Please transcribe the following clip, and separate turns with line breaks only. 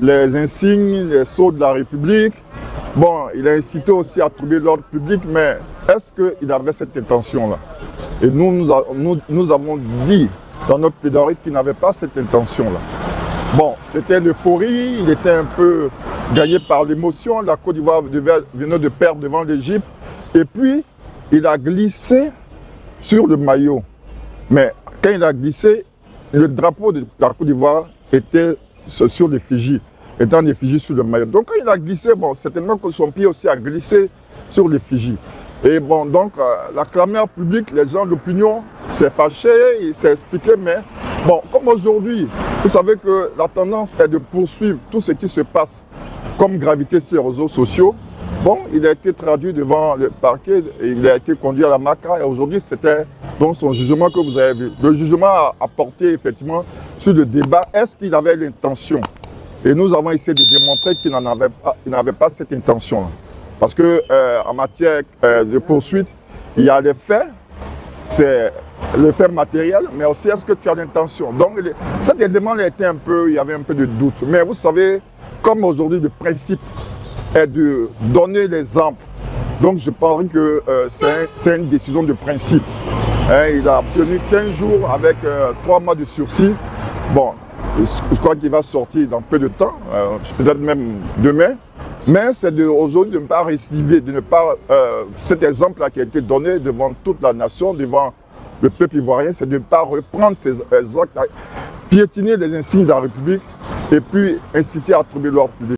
les insignes, les sceaux de la République. Bon, il a incité aussi à trouver l'ordre public, mais est-ce qu'il avait cette intention-là? Et nous avons dit dans notre plaidoirie qu'il n'avait pas cette intention-là. Bon, c'était l'euphorie, il était un peu gagné par l'émotion. La Côte d'Ivoire venait de perdre devant l'Égypte. Et puis, il a glissé sur le maillot. Mais quand il a glissé, le drapeau de la Côte d'Ivoire était sur l'effigie, étant l'effigie sur le maillot. Donc quand il a glissé, bon, certainement que son pied aussi a glissé sur l'effigie. Et bon, donc la clameur publique, les gens d'opinion s'est fâché, il s'est expliqué, mais bon, comme aujourd'hui, vous savez que la tendance est de poursuivre tout ce qui se passe comme gravité sur les réseaux sociaux. Bon, il a été traduit devant le parquet, et il a été conduit à la MACRA et aujourd'hui c'était donc son jugement que vous avez vu. Le jugement a porté effectivement sur le débat, est-ce qu'il avait l'intention? Et nous avons essayé de démontrer qu'il n'avait pas cette intention-là. Parce que en matière de poursuite, il y a les faits, c'est le fait matériel, mais aussi est-ce que tu as l'intention? Donc cet élément était il y avait un peu de doute. Mais vous savez, comme aujourd'hui le principe est de donner l'exemple. Donc je pense que c'est une décision de principe. Il a obtenu 15 jours avec 3 mois de sursis. Bon, je crois qu'il va sortir dans peu de temps, peut-être même demain. Mais c'est aujourd'hui de ne pas récidiver, de ne pas... cet exemple-là qui a été donné devant toute la nation, devant le peuple ivoirien, c'est de ne pas reprendre ces actes, piétiner les insignes de la République et puis inciter à trouver l'ordre public.